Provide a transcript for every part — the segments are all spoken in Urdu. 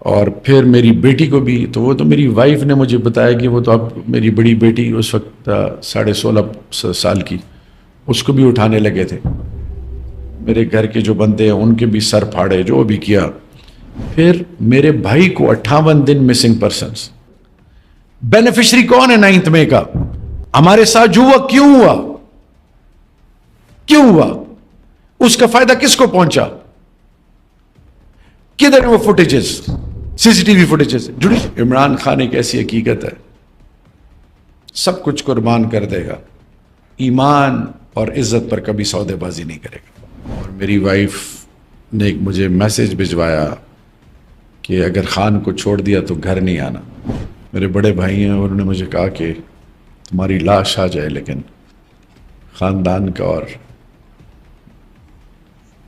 اور پھر میری بیٹی کو بھی، تو وہ تو میری وائف نے مجھے بتایا کہ وہ تو اب میری بڑی بیٹی اس وقت 16.5 سال کی، اس کو بھی اٹھانے لگے تھے. میرے گھر کے جو بندے ہیں ان کے بھی سر پھاڑے، جو بھی کیا. پھر میرے بھائی کو 58 دن مسنگ پرسنس. بینیفیشری کون ہے 9 مئی کا؟ ہمارے ساتھ جو ہوا کیوں ہوا؟ کیوں ہوا؟ اس کا فائدہ کس کو پہنچا؟ کدھر ہیں وہ footages, C C T V footages? Imran Khan ایک ایسی حقیقت ہے، سب کچھ قربان کر دے گا، ایمان اور عزت پر کبھی سودے بازی نہیں کرے گا. اور میری وائف نے ایک مجھے میسج بھجوایا کہ اگر خان کو چھوڑ دیا تو گھر نہیں آنا. میرے بڑے بھائی ہیں، انہوں نے مجھے کہا کہ تمہاری لاش آ جائے لیکن خاندان کا اور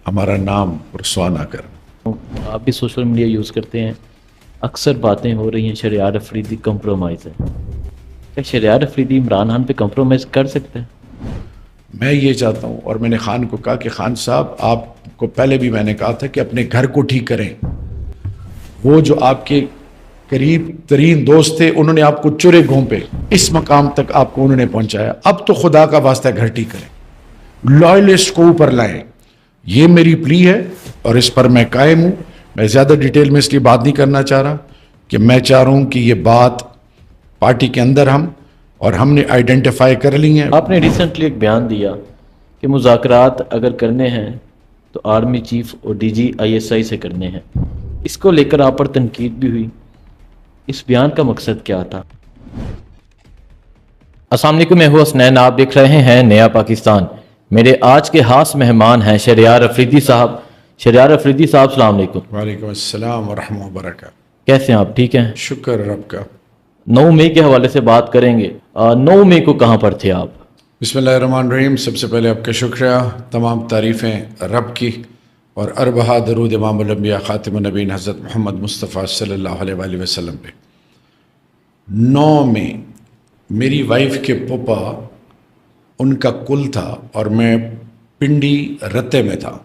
ہمارا نام رسوا نہ کر. آپ بھی سوشل میڈیا یوز کرتے ہیں، اکثر باتیں ہو رہی ہیں شہریار افریدی کمپرومائز ہے. کیا شہریار افریدی عمران خان پہ کمپرومائز کر سکتے ہیں؟ میں یہ چاہتا ہوں، اور میں نے خان کو کہا کہ خان صاحب آپ کو پہلے بھی میں نے کہا تھا کہ اپنے گھر کو ٹھیک کریں. وہ جو آپ کے قریب ترین دوست تھے انہوں نے آپ کو چرے گھونپے، اس مقام تک آپ کو انہوں نے پہنچایا. اب تو خدا کا واسطہ گھر ٹھیک کریں، لائلسٹ کو اوپر لائیں. یہ میری پلی ہے اور اس پر میں قائم ہوں. میں زیادہ ڈیٹیل میں اس لیے بات نہیں کرنا چاہ رہا کہ میں چاہ رہا ہوں کہ یہ بات پارٹی کے اندر ہم نے آئیڈینٹیفائی کر لی ہیں. آپ نے ریسنٹلی ایک بیان دیا کہ مذاکرات اگر کرنے ہیں تو آرمی چیف اور ڈی جی ISI سے کرنے ہیں. اس کو لے کر آپ پر تنقید بھی ہوئی، اس بیان کا مقصد کیا تھا؟ السلام علیکم، میں ہوں حسنین، آپ دیکھ رہے ہیں نیا پاکستان. میرے آج کے خاص مہمان ہیں شہریار افریدی صاحب. شہریار افریدی صاحب السلام علیکم. وعلیکم السلام ورحمۃ اللہ وبرکاتہ. کیسے ہیں آپ؟ ٹھیک ہیں؟ شکر رب کا. 9 مئی کے حوالے سے بات کریں گے. 9 مئی کو کہاں پر تھے آپ؟ بسم اللہ الرحمن الرحیم. سب سے پہلے آپ کا شکریہ، تمام تعریفیں رب کی اور اربہا درود امام الانبیاء خاتم النبیین حضرت محمد مصطفیٰ صلی اللہ علیہ وآلہ وسلم پہ. 9 مئی میری وائف کے پپا ان کا کل تھا اور میں پنڈی رتے میں تھا.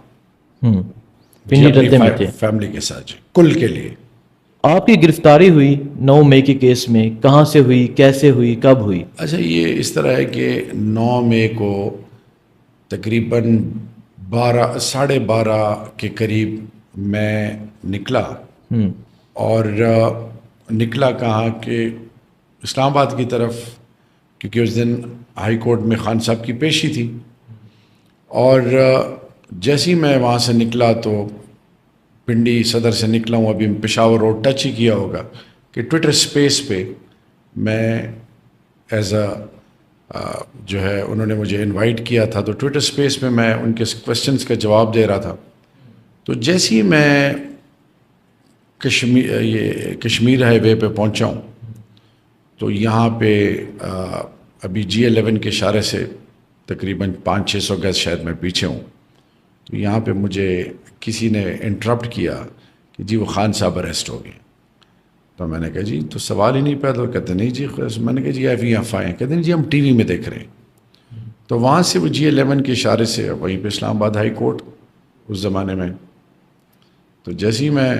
پنڈی رتے میں تھے فیملی کے ساتھ، کل کے لیے. آپ کی گرفتاری ہوئی 9 مئی کے کیس میں، کہاں سے ہوئی، کیسے ہوئی، کب ہوئی؟ اچھا، یہ اس طرح ہے کہ 9 مئی کو تقریباً 12:30 کے قریب میں نکلا. اور نکلا کہاں کہ اسلام آباد کی طرف، کیونکہ اس دن ہائی کورٹ میں خان صاحب کی پیشی تھی. اور جیسے ہی میں وہاں سے نکلا تو پنڈی صدر سے نکلا ہوں، ابھی پشاور روڈ ٹچ ہی کیا ہوگا کہ ٹویٹر سپیس پہ میں ایز اے جو ہے انہوں نے مجھے انوائٹ کیا تھا، تو ٹویٹر سپیس پہ میں ان کے کویسچنس کا جواب دے رہا تھا. تو جیسے ہی میں کشمیر ہائی وے پہ پہنچا ہوں تو یہاں پہ ابھی G11 کے اشارے سے تقریباً 500-600 گز شاید میں پیچھے ہوں. تو یہاں پہ مجھے کسی نے انٹرپٹ کیا کہ جی وہ خان صاحب اریسٹ ہو گئے. تو میں نے کہا جی تو سوال ہی نہیں پیدا. کہتے نہیں جی. میں نے کہا جی FE آئے. کہتے ہیں جی ہم ٹی وی میں دیکھ رہے ہیں. تو وہاں سے وہ G11 کے اشارے سے وہیں پہ اسلام آباد ہائی کورٹ اس زمانے میں. تو جیسے ہی میں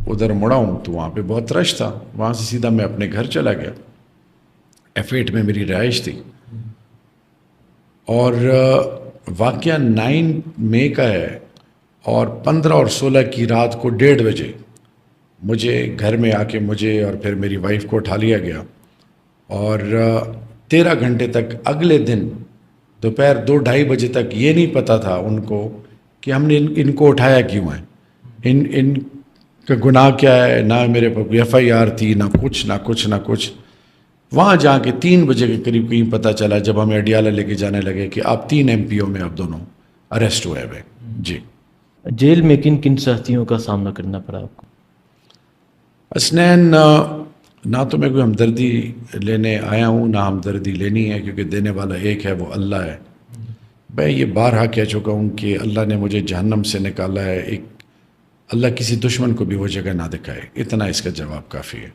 ادھر مڑا ہوں تو وہاں پہ بہت رش تھا. وہاں سے سیدھا میں اپنے گھر چلا گیا. F8 میں میری رہائش تھی. اور واقعہ 9 مئی کا ہے اور 15 اور 16 کی رات کو 1:30 بجے مجھے گھر میں آ کے مجھے اور پھر میری وائف کو اٹھا لیا گیا. اور 13 گھنٹے تک اگلے دن دوپہر 2-2:30 بجے تک یہ نہیں پتہ تھا ان کو کہ ہم نے ان کو اٹھایا کیوں ہے، ان کا گناہ کیا ہے. نہ میرے پر FIR تھی، نہ کچھ. وہاں جا کے 3 بجے کے قریب کہیں پتہ چلا جب ہمیں اڈیالہ لے کے جانے لگے کہ آپ 3 MPO میں آپ دونوں اریسٹ ہوئے ہوئے. جی. جیل میں کن کن سختیوں کا سامنا کرنا پڑا آپ کو؟ حسنین، نہ تو میں کوئی ہمدردی لینے آیا ہوں نہ ہمدردی لینی ہے، کیونکہ دینے والا ایک ہے، وہ اللہ ہے. میں یہ بارہا کہہ چکا ہوں کہ اللہ نے مجھے جہنم سے نکالا ہے. اللہ کسی دشمن کو بھی وہ جگہ نہ دکھائے. اتنا اس کا جواب کافی ہے.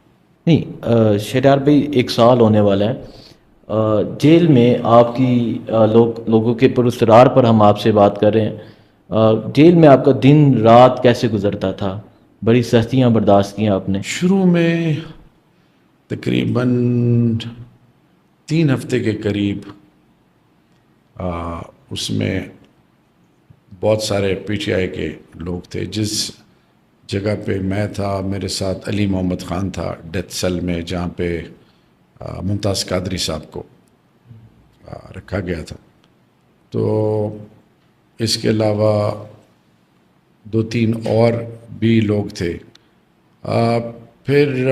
نہیں، شہریار بھائی 1 سال ہونے والا ہے جیل میں. آپ کی لوگوں کے پراسرار پر ہم آپ سے بات کر رہے ہیں. جیل میں آپ کا دن رات کیسے گزرتا تھا؟ بڑی سختیاں برداشت کی آپ نے؟ شروع میں تقریباً 3 ہفتے کے قریب اس میں بہت سارے پی ٹی آئی کے لوگ تھے. جس جگہ پہ میں تھا میرے ساتھ علی محمد خان تھا ڈیتھ سیل میں, جہاں پہ ممتاز قادری صاحب کو رکھا گیا تھا. تو اس کے علاوہ 2-3 اور بھی لوگ تھے. پھر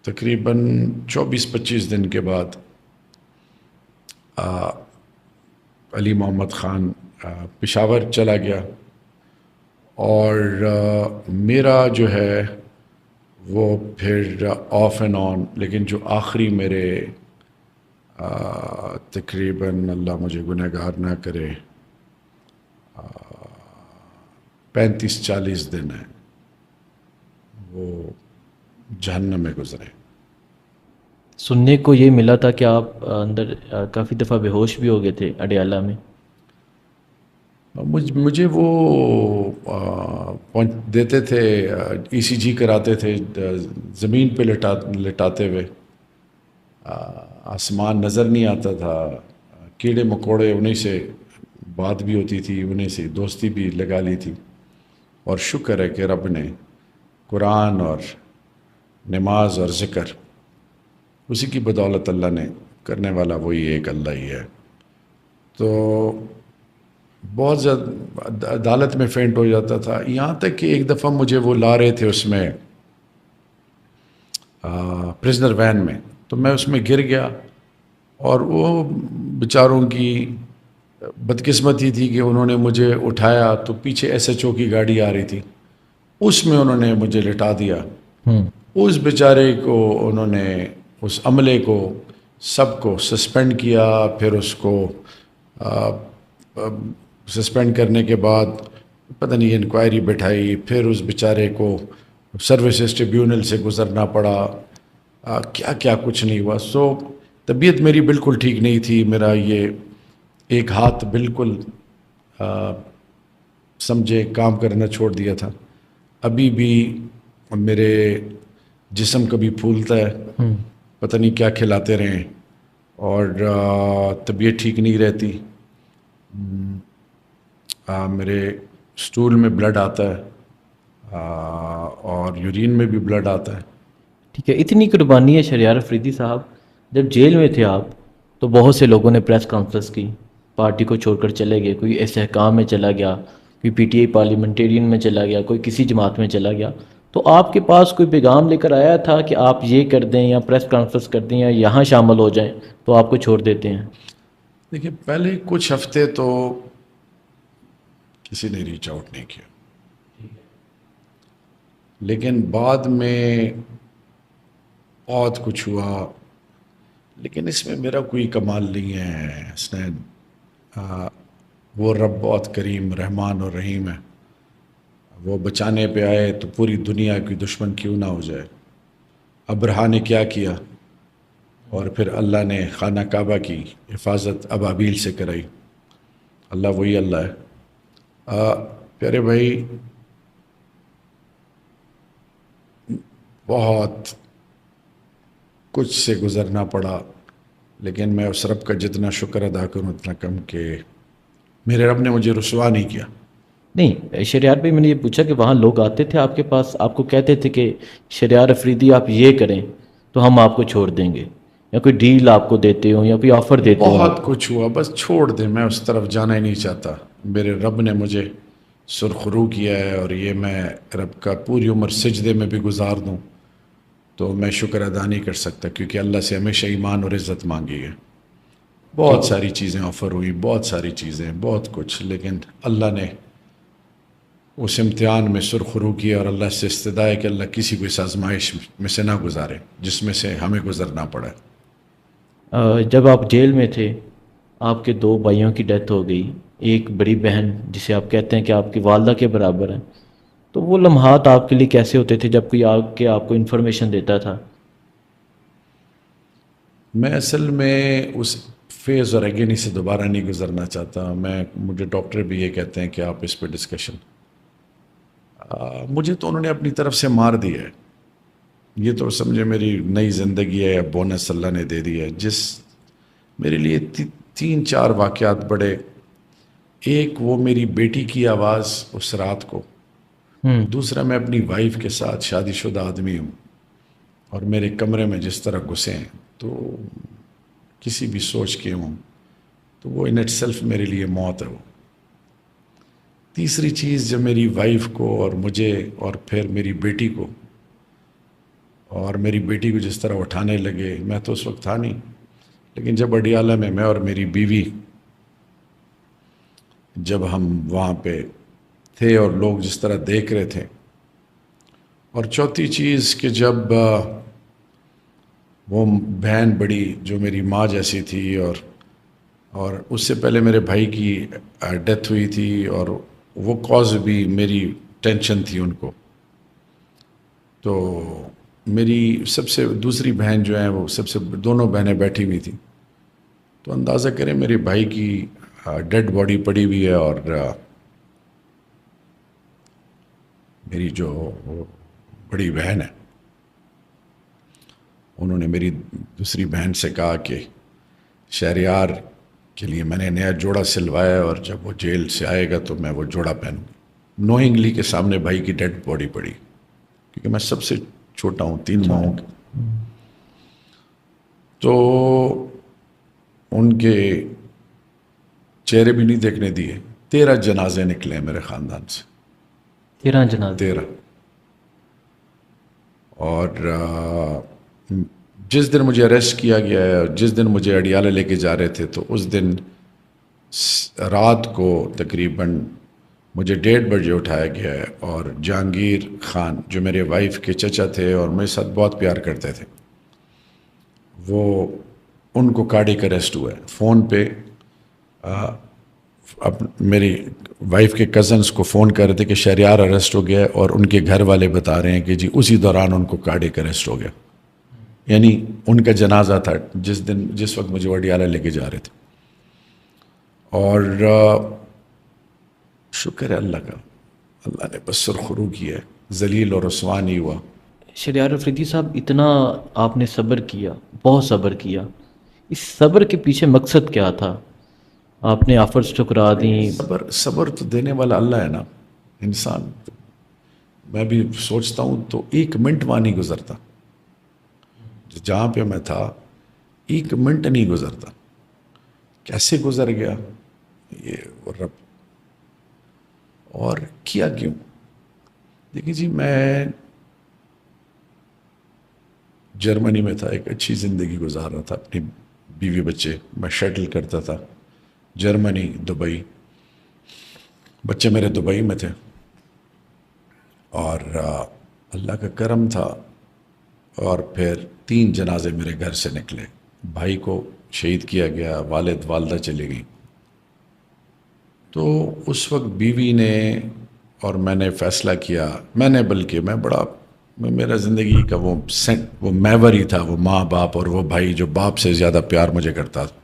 تقریباً 24-25 دن کے بعد علی محمد خان پشاور چلا گیا, اور میرا جو ہے وہ پھر آف اینڈ آن, لیکن جو آخری میرے تقریباً اللہ مجھے گنہگار نہ کرے 35-40 دن ہیں وہ جہنم میں گزرے. سننے کو یہ ملا تھا کہ آپ اندر کافی دفعہ بے ہوش بھی ہو گئے تھے اڈیالہ میں. مجھے وہ دیتے تھے, ای سی جی کراتے تھے زمین پہ لٹاتے ہوئے, آسمان نظر نہیں آتا تھا, کیڑے مکوڑے انہیں سے بات بھی ہوتی تھی, انہیں سے دوستی بھی لگا لی تھی. اور شکر ہے کہ رب نے قرآن اور نماز اور ذکر, اسی کی بدولت اللہ نے, کرنے والا وہی ایک اللہ ہی ہے. تو بہت زیادہ عدالت میں فینٹ ہو جاتا تھا, یہاں تک کہ ایک دفعہ مجھے وہ لا رہے تھے اس میں پرزنر وین میں, تو میں اس میں گر گیا, اور وہ بیچاروں کی بدقسمتی تھی کہ انہوں نے مجھے اٹھایا تو پیچھے ایس ایچ او کی گاڑی آ رہی تھی, اس میں انہوں نے مجھے لٹا دیا. اس بیچارے کو انہوں نے, اس عملے کو سب کو سسپینڈ کیا. پھر اس کو سسپینڈ کرنے کے بعد پتہ نہیں انکوائری بٹھائی, پھر اس بیچارے کو سروسز ٹریبیونل سے گزرنا پڑا, کیا کیا کچھ نہیں ہوا. سو طبیعت میری بالکل ٹھیک نہیں تھی, میرا یہ ایک ہاتھ بالکل سمجھے کام کرنا چھوڑ دیا تھا. ابھی بھی میرے جسم کبھی پھولتا ہے, پتہ نہیں کیا کھلاتے رہیں, اور طبیعت ٹھیک نہیں رہتی. میرے سٹول میں بلڈ آتا ہے اور یورین میں بھی بلڈ آتا ہے. ٹھیک ہے, اتنی قربانی ہے شہریار افریدی صاحب. جب جیل میں تھے آپ تو بہت سے لوگوں نے پریس کانفرنس کی, پارٹی کو چھوڑ کر چلے گئے, کوئی استحکام میں چلا گیا, کوئی پی ٹی آئی پارلیمنٹیرین میں چلا گیا, کوئی کسی جماعت میں چلا گیا. تو آپ کے پاس کوئی پیغام لے کر آیا تھا کہ آپ یہ کر دیں یا پریس کانفرنس کر دیں یا یہاں شامل ہو جائیں تو آپ کو چھوڑ دیتے ہیں؟ دیکھیے, پہلے کچھ ہفتے تو کسی نے ریچ آؤٹ نہیں کیا, لیکن بعد میں بہت کچھ ہوا. لیکن اس میں میرا کوئی کمال نہیں ہے حسنین, وہ رب بہت کریم رحمان اور رحیم ہے. وہ بچانے پہ آئے تو پوری دنیا کی دشمن کیوں نہ ہو جائے. ابرہا نے کیا کیا, اور پھر اللہ نے خانہ کعبہ کی حفاظت ابابیل سے کرائی. اللہ وہی اللہ ہے. پیارے بھائی, بہت کچھ سے گزرنا پڑا, لیکن میں اس رب کا جتنا شکر ادا کروں اتنا کم کہ میرے رب نے مجھے رسوا نہیں کیا. نہیں شہریار بھائی, میں نے یہ پوچھا کہ وہاں لوگ آتے تھے آپ کے پاس, آپ کو کہتے تھے کہ شہریار افریدی آپ یہ کریں تو ہم آپ کو چھوڑ دیں گے, یا کوئی ڈیل آپ کو دیتے ہوں یا کوئی آفر دیتے ہوں؟ بہت کچھ ہوا, بس چھوڑ دیں, میں اس طرف جانا ہی نہیں چاہتا. میرے رب نے مجھے سرخرو کیا ہے, اور یہ میں رب کا پوری عمر سجدے میں بھی گزار دوں تو میں شکر ادا نہیں کر سکتا, کیونکہ اللہ سے ہمیشہ ایمان اور عزت مانگی ہے. بہت ساری چیزیں آفر ہوئی, بہت ساری چیزیں, بہت کچھ, لیکن اللہ نے اس امتحان میں سرخرو کیا, اور اللہ سے استدعا ہے کہ اللہ کسی کو اس آزمائش میں سے نہ گزارے جس میں سے ہمیں گزرنا پڑا. جب آپ جیل میں تھے آپ کے 2 بھائیوں کی ڈیتھ ہو گئی, ایک بڑی بہن جسے آپ کہتے ہیں کہ آپ کی والدہ کے برابر ہیں, تو وہ لمحات آپ کے لیے کیسے ہوتے تھے جب کوئی آ کے آپ کو انفارمیشن دیتا تھا؟ میں اصل میں اس فیز اور ایگنی سے دوبارہ نہیں گزرنا چاہتا. مجھے ڈاکٹر بھی یہ کہتے ہیں کہ آپ اس پہ ڈسکشن مجھے تو انہوں نے اپنی طرف سے مار دیا ہے. یہ تو سمجھے میری نئی زندگی ہے، بونس اللہ نے دے دی ہے. جس میرے لیے تین چار واقعات بڑے. ایک وہ میری بیٹی کی آواز اس رات کو، دوسرا میں اپنی وائف کے ساتھ شادی شدہ آدمی ہوں اور میرے کمرے میں جس طرح گھسے ہیں تو کسی بھی سوچ کے ہوں تو وہ ان اٹ سیلف میرے لیے موت ہے. وہ تیسری چیز جب میری وائف کو اور مجھے اور پھر میری بیٹی کو جس طرح اٹھانے لگے، میں تو اس وقت تھا نہیں، لیکن جب اڈیالہ میں اور میری بیوی جب ہم وہاں پہ تھے اور لوگ جس طرح دیکھ رہے تھے. اور چوتھی چیز کہ جب وہ بہن بڑی جو میری ماں جیسی تھی اور اس سے پہلے میرے بھائی کی ڈیتھ ہوئی تھی اور وہ کاز بھی میری ٹینشن تھی ان کو. تو میری سب سے دوسری بہن جو ہیں وہ سب سے دونوں بہنیں بیٹھی ہوئی تھیں. تو اندازہ کریں میرے بھائی کی ڈیڈ باڈی پڑی ہوئی ہے اور میری جو بڑی بہن ہے انہوں نے میری دوسری بہن سے کہا کہ شہریار کے لیے میں نے نیا جوڑا سلوایا اور جب وہ جیل سے آئے گا تو میں وہ جوڑا پہنوں گی. نوئنگلی کے سامنے بھائی کی ڈیڈ باڈی پڑی، کیونکہ میں سب سے چھوٹا ہوں 3 ماہوں کا. تو ان کے چہرے بھی نہیں دیکھنے دیے. 13 جنازے نکلے ہیں میرے خاندان سے. 13 جنازے. 13. اور جس دن مجھے اریسٹ کیا گیا ہے، جس دن مجھے اڈیالہ لے کے جا رہے تھے، تو اس دن رات کو تقریباً مجھے 1:30 بجے اٹھایا گیا ہے. اور جہانگیر خان جو میرے وائف کے چچا تھے اور میرے ساتھ بہت پیار کرتے تھے، وہ ان کو کارڈک اریسٹ ہوا ہے. فون پہ میری وائف کے کزنس کو فون کر رہے تھے کہ شہریار اریسٹ ہو گیا ہے، اور ان کے گھر والے بتا رہے ہیں کہ جی اسی دوران ان کو کارڈک اریسٹ ہو گیا. یعنی ان کا جنازہ تھا جس وقت مجھے اڈیالہ لے کے جا رہے تھے. اور شکر ہے اللہ کا، اللہ نے بس سرخرو کیا ہے، ذلیل اور رسوا نہیں ہوا. شہریار افریدی صاحب، اتنا آپ نے صبر کیا، بہت صبر کیا. اس صبر کے پیچھے مقصد کیا تھا؟ آپ نے آفرز ٹھکرا دیں. صبر تو دینے والا اللہ ہے نا. انسان میں بھی سوچتا ہوں تو 1 منٹ وہاں نہیں گزرتا جہاں پہ میں تھا. 1 منٹ نہیں گزرتا. کیسے گزر گیا یہ رب. اور کیا کیوں؟ دیکھیں جی، میں جرمنی میں تھا، ایک اچھی زندگی گزار رہا تھا، اپنی بیوی بچے میں شٹل کرتا تھا، جرمنی، دبئی. بچے میرے دبئی میں تھے اور اللہ کا کرم تھا. اور پھر 3 جنازے میرے گھر سے نکلے. بھائی کو شہید کیا گیا، والد والدہ چلے گئی. تو اس وقت بیوی نے اور میں نے فیصلہ کیا، میرا زندگی کا وہ محور ہی تھا، وہ ماں باپ اور وہ بھائی جو باپ سے زیادہ پیار مجھے کرتا تھا.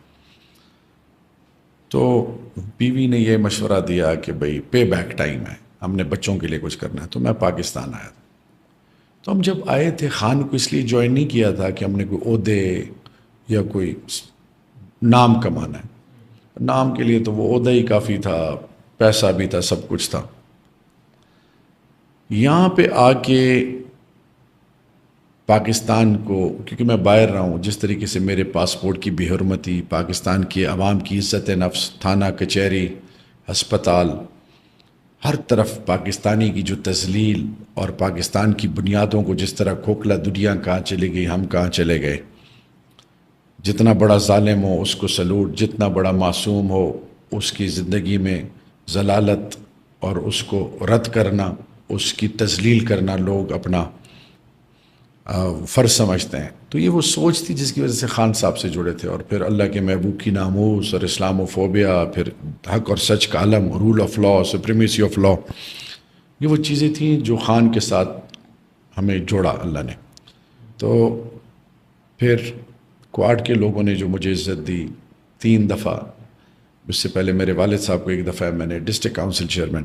تو بیوی نے یہ مشورہ دیا کہ بھئی پے بیک ٹائم ہے، ہم نے بچوں کے لیے کچھ کرنا ہے. تو میں پاکستان آیا تھا. تو ہم جب آئے تھے، خان کو اس لیے جوائن نہیں کیا تھا کہ ہم نے کوئی عہدے یا کوئی نام کمانا ہے. نام کے لیے تو وہ عہدہ ہی کافی تھا، پیسہ بھی تھا، سب کچھ تھا. یہاں پہ آ کے پاکستان کو، کیونکہ میں باہر رہا ہوں، جس طریقے سے میرے پاسپورٹ کی بے حرمتی، پاکستان کی عوام کی عزت نفس، تھانہ کچہری، ہسپتال، ہر طرف پاکستانی کی جو تذلیل اور پاکستان کی بنیادوں کو جس طرح کھوکھلا، دنیا کہاں چلی گئی، ہم کہاں چلے گئے. جتنا بڑا ظالم ہو اس کو سلوٹ، جتنا بڑا معصوم ہو اس کی زندگی میں ضلالت اور اس کو رد کرنا، اس کی تذلیل کرنا لوگ اپنا فرض سمجھتے ہیں. تو یہ وہ سوچ تھی جس کی وجہ سے خان صاحب سے جڑے تھے. اور پھر اللہ کے محبوب کی ناموس اور اسلام و فوبیا، پھر حق اور سچ کا علم، rule of law, supremacy of law, یہ وہ چیزیں تھیں جو خان کے ساتھ ہمیں جوڑا اللہ نے. تو پھر کوارٹ کے لوگوں نے جو مجھے عزت دی 3 دفعہ. اس سے پہلے میرے والد صاحب کو 1 دفعہ میں نے ڈسٹرکٹ کاؤنسل چیئرمین.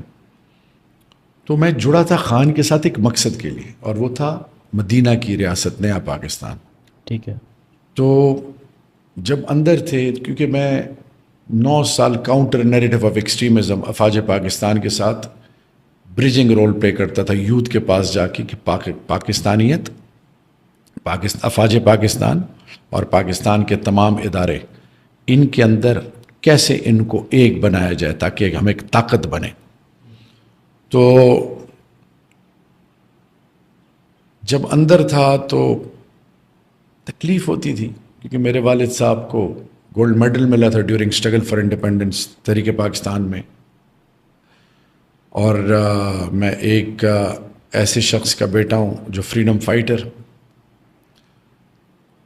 تو میں جڑا تھا خان کے ساتھ ایک مقصد کے لیے، اور وہ تھا مدینہ کی ریاست، نیا پاکستان. ٹھیک ہے. تو جب اندر تھے، کیونکہ میں 9 سال کاؤنٹر نیریٹو آف ایکسٹریمزم افواج پاکستان کے ساتھ برجنگ رول پلے کرتا تھا یوتھ کے پاس جا کے، کہ پاکستانیت، افواج پاکستان اور پاکستان کے تمام ادارے، ان کے اندر کیسے ان کو ایک بنایا جائے تاکہ ہم ایک طاقت بنے. تو جب اندر تھا تو تکلیف ہوتی تھی، کیونکہ میرے والد صاحب کو گولڈ میڈل ملا تھا ڈیورنگ اسٹرگل فار انڈیپینڈنس تحریک پاکستان میں، اور میں ایک ایسے شخص کا بیٹا ہوں جو فریڈم فائٹر.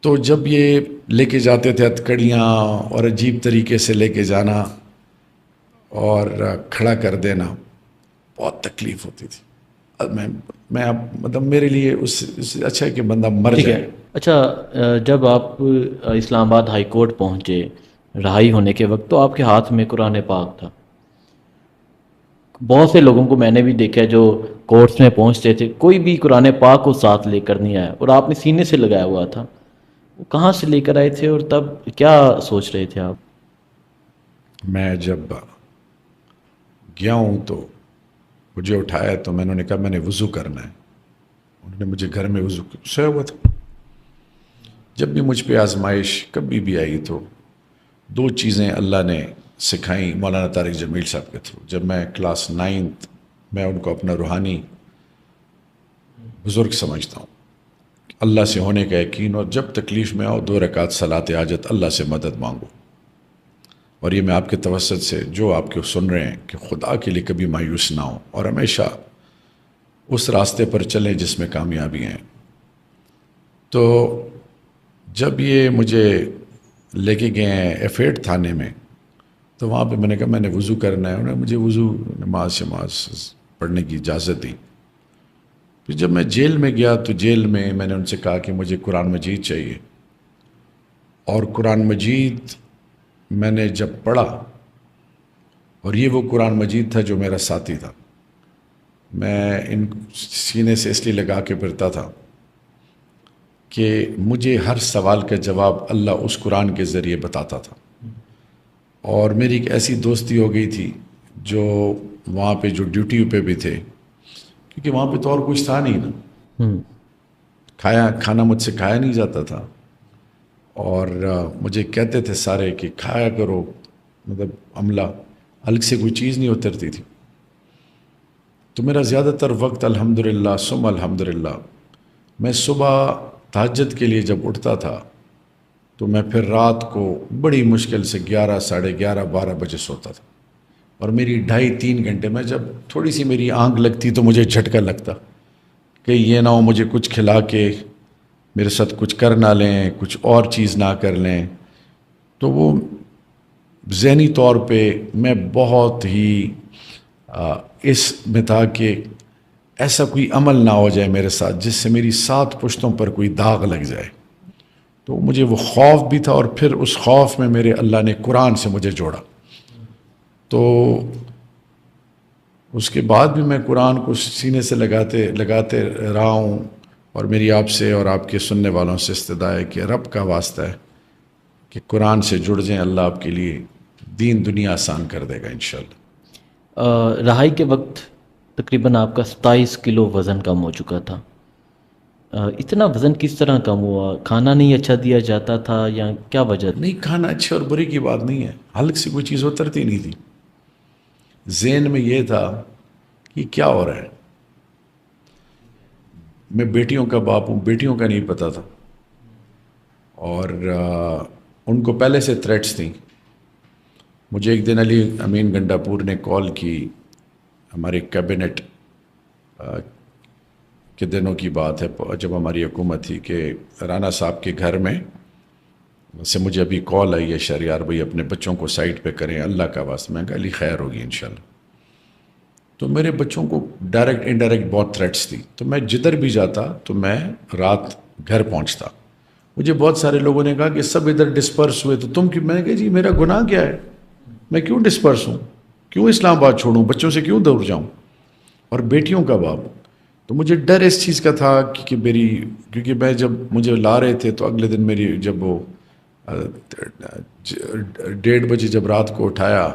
تو جب یہ لے کے جاتے تھے ہتھکڑیاں اور عجیب طریقے سے لے کے جانا اور کھڑا کر دینا، بہت تکلیف ہوتی تھی. میں اب مطلب میرے لیے اس اچھا ہے کہ بندہ مر جائے. اچھا، جب آپ اسلام آباد ہائی کورٹ پہنچے رہائی ہونے کے وقت، تو آپ کے ہاتھ میں قرآن پاک تھا. بہت سے لوگوں کو میں نے بھی دیکھا جو کورٹس میں پہنچتے تھے، کوئی بھی قرآن پاک کو ساتھ لے کر نہیں آیا، اور آپ نے سینے سے لگایا ہوا تھا. وہ کہاں سے لے کر آئے تھے اور تب کیا سوچ رہے تھے آپ؟ میں جب گیا ہوں تو مجھے اٹھایا تو میں نے کہا میں نے وضو کرنا ہے. انہوں نے مجھے گھر میں وضو سویا ہوا تھا. جب بھی مجھ پہ آزمائش کبھی بھی آئی تو 2 چیزیں اللہ نے سکھائیں مولانا طارق جمیل صاحب کے تھرو. جب میں کلاس 9th، میں ان کو اپنا روحانی بزرگ سمجھتا ہوں. اللہ سے ہونے کا یقین، اور جب تکلیف میں آؤ 2 رکعت صلاۃ حاجت اللہ سے مدد مانگو. اور یہ میں آپ کے توسط سے جو آپ کو سن رہے ہیں کہ خدا کے لیے کبھی مایوس نہ ہو اور ہمیشہ اس راستے پر چلیں جس میں کامیابی ہیں. تو جب یہ مجھے لے کے گئے ہیں F8 تھانے میں، تو وہاں پہ میں نے کہا میں نے وضو کرنا ہے. انہوں نے مجھے وضو نماز پڑھنے کی اجازت دی. پھر جب میں جیل میں گیا تو جیل میں نے ان سے کہا کہ مجھے قرآن مجید چاہیے. اور قرآن مجید میں نے جب پڑھا، اور یہ وہ قرآن مجید تھا جو میرا ساتھی تھا، میں ان سینے سے اس لیے لگا کے پھرتا تھا کہ مجھے ہر سوال کا جواب اللہ اس قرآن کے ذریعے بتاتا تھا. اور میری ایک ایسی دوستی ہو گئی تھی جو وہاں پہ جو ڈیوٹی پہ بھی تھے، کیونکہ وہاں پہ تو اور کچھ تھا نہیں نا، کھانا مجھ سے کھایا نہیں جاتا تھا. اور مجھے کہتے تھے سارے کہ کھایا کرو، مطلب عملہ الگ سے کوئی چیز نہیں اترتی تھی. تو میرا زیادہ تر وقت الحمدللہ ثم الحمدللہ، میں صبح تہجد کے لیے جب اٹھتا تھا تو میں پھر رات کو بڑی مشکل سے 11 ساڑھے 11 12 بجے سوتا تھا. اور میری 2.5-3 گھنٹے میں جب تھوڑی سی میری آنکھ لگتی تو مجھے جھٹکا لگتا کہ یہ نہ ہو مجھے کچھ کھلا کے میرے ساتھ کچھ کر نہ لیں، کچھ اور چیز نہ کر لیں. تو وہ ذہنی طور پہ میں بہت ہی اس میں تھا کہ ایسا کوئی عمل نہ ہو جائے میرے ساتھ جس سے میری 7 پشتوں پر کوئی داغ لگ جائے. تو مجھے وہ خوف بھی تھا، اور پھر اس خوف میں میرے اللہ نے قرآن سے مجھے جوڑا. تو اس کے بعد بھی میں قرآن کو سینے سے لگاتے رہا ہوں. اور میری آپ سے اور آپ کے سننے والوں سے استدعا ہے کہ رب کا واسطہ ہے کہ قرآن سے جڑ جائیں، اللہ آپ کے لیے دین دنیا آسان کر دے گا انشاءاللہ. رہائی کے وقت تقریباً آپ کا 27 کلو وزن کم ہو چکا تھا. اتنا وزن کس طرح کم ہوا؟ کھانا نہیں اچھا دیا جاتا تھا یا کیا وجہ؟ نہیں، کھانا اچھے اور بری کی بات نہیں ہے، حلق سے کوئی چیز اترتی نہیں تھی. ذہن میں یہ تھا کہ کیا ہو رہا ہے. میں بیٹیوں کا باپ ہوں، بیٹیوں کا نہیں پتہ تھا، اور ان کو پہلے سے تھریٹس تھیں. مجھے ایک دن علی امین گنڈا پور نے کال کی، ہمارے کیبنٹ کے دنوں کی بات ہے جب ہماری حکومت تھی، کہ رانا صاحب کے گھر میں سے مجھے ابھی کال آئی ہے شہریار بھائی اپنے بچوں کو سائٹ پہ کریں اللہ کا واسطہ. میں کہا علی خیر ہوگی انشاءاللہ. تو میرے بچوں کو ڈائریکٹ انڈائریکٹ بہت تھریٹس تھی. تو میں جدھر بھی جاتا تو میں رات گھر پہنچتا. مجھے بہت سارے لوگوں نے کہا کہ سب ادھر ڈسپرس ہوئے تو تم کیوں؟ میں نے کہا جی میرا گناہ کیا ہے؟ میں کیوں ڈسپرس ہوں؟ کیوں اسلام آباد چھوڑوں؟ بچوں سے کیوں دور جاؤں؟ اور بیٹیوں کا باپ. تو مجھے ڈر اس چیز کا تھا کہ کیونکہ میں جب مجھے لا رہے تھے تو اگلے دن میری جب وہ 1:30 بجے جب رات کو اٹھایا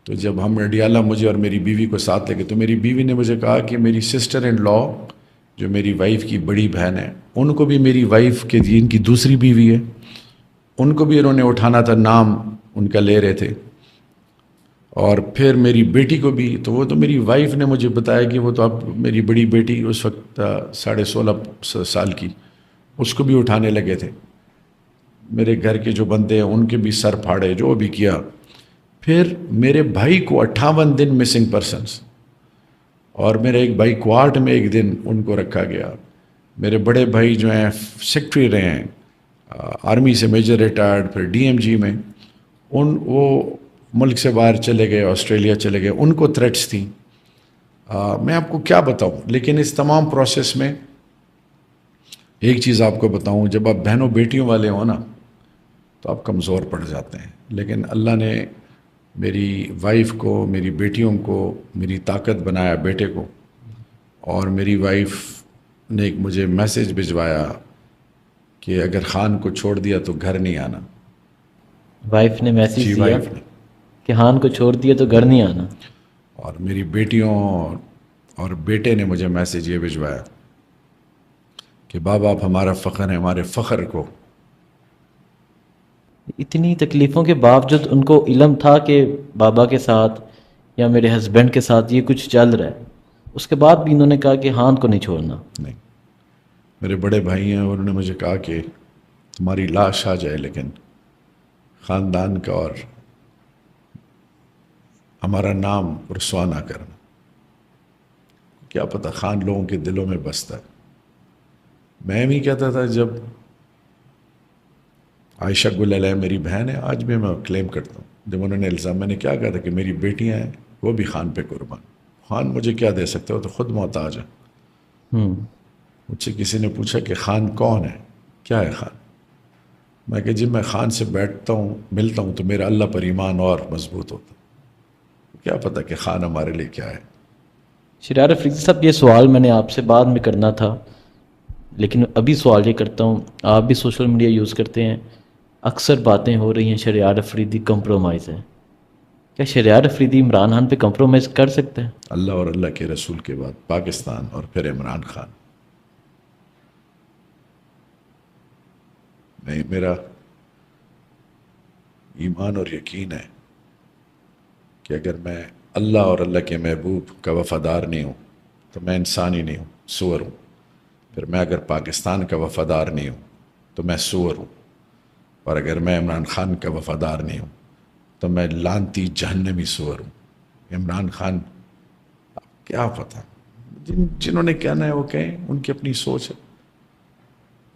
تو جب ہم اڈیالہ مجھے اور میری بیوی کو ساتھ لے گئے تو میری بیوی نے مجھے کہا کہ میری سسٹر ان لا جو میری وائف کی بڑی بہن ہے ان کو بھی میری وائف کے ان کی دوسری بیوی ہے ان کو بھی انہوں نے اٹھانا تھا, نام ان کا لے رہے تھے. اور پھر میری بیٹی کو بھی, تو وہ تو میری وائف نے مجھے بتایا کہ وہ تو اب میری بڑی بیٹی اس وقت 16.5 سال کی, اس کو بھی اٹھانے لگے تھے. میرے گھر کے جو بندے ہیں ان کے بھی سر پھاڑے, جو بھی کیا. پھر میرے بھائی کو 58 دن مسنگ پرسنس, اور میرے ایک بھائی کوارٹ میں 1 دن ان کو رکھا گیا. میرے بڑے بھائی جو ہیں سیکٹری رہے ہیں آرمی سے, میجر ریٹائرڈ, پھر DMG میں, وہ ملک سے باہر چلے گئے, آسٹریلیا چلے گئے, ان کو تھریٹس تھیں. میں آپ کو کیا بتاؤں, لیکن اس تمام پروسیس میں ایک چیز آپ کو بتاؤں, جب آپ بہنوں بیٹیوں والے ہوں نا تو آپ کمزور پڑ جاتے ہیں. لیکن اللہ نے میری وائف کو, میری بیٹیوں کو میری طاقت بنایا, بیٹے کو. اور میری وائف نے ایک مجھے میسیج بھجوایا کہ اگر خان کو چھوڑ دیا تو گھر نہیں آنا. وائف نے میسیج جی, دیا وائف نے. کہ خان کو چھوڑ دیا تو گھر نہیں آنا. اور میری بیٹیوں اور بیٹے نے مجھے میسیج یہ بھجوایا کہ بابا آپ ہمارا فخر ہیں, ہمارے فخر کو. اتنی تکلیفوں کے باوجود ان کو علم تھا کہ بابا کے ساتھ یا میرے ہسبینڈ کے ساتھ یہ کچھ چل رہا ہے, اس کے بعد بھی انہوں نے کہا کہ خان کو نہیں چھوڑنا. نہیں, میرے بڑے بھائی ہیں, انہوں نے مجھے کہا کہ تمہاری لاش آ جائے لیکن خاندان کا اور ہمارا نام رسوا نہ کرنا. کیا پتہ خان لوگوں کے دلوں میں بستا ہے. میں بھی کہتا تھا, جب عائشہ گل علیہ میری بہن ہے, آج بھی میں کلیم کرتا ہوں, جب انہوں نے الزام, میں نے کیا کہا تھا کہ میری بیٹیاں ہیں وہ بھی خان پہ قربان. خان مجھے کیا دے سکتے ہو, تو خود محتاج ہے. مجھ سے کسی نے پوچھا کہ خان کون ہے, کیا ہے خان؟ میں کہ جب میں خان سے بیٹھتا ہوں, ملتا ہوں, تو میرا اللہ پر ایمان اور مضبوط ہوتا. کیا پتہ کہ خان ہمارے لیے کیا ہے. شہریار افریدی صاحب, یہ سوال میں نے آپ سے بعد میں کرنا تھا, لیکن ابھی سوال یہ کرتا ہوں. آپ بھی سوشل میڈیا یوز کرتے ہیں, اکثر باتیں ہو رہی ہیں شہریار افریدی کمپرومائز ہے. کیا شہریار افریدی عمران خان پہ کمپرومائز کر سکتے ہیں؟ اللہ اور اللہ کے رسول کے بعد پاکستان اور پھر عمران خان. نہیں, میرا ایمان اور یقین ہے کہ اگر میں اللہ اور اللہ کے محبوب کا وفادار نہیں ہوں تو میں انسان ہی نہیں ہوں, سور ہوں. پھر میں اگر پاکستان کا وفادار نہیں ہوں تو میں سور ہوں. اور اگر میں عمران خان کا وفادار نہیں ہوں تو میں لانتی جہنمی سور ہوں. عمران خان, کیا پتہ, جنہوں نے کہنا ہے وہ کہیں, ان کی اپنی سوچ ہے.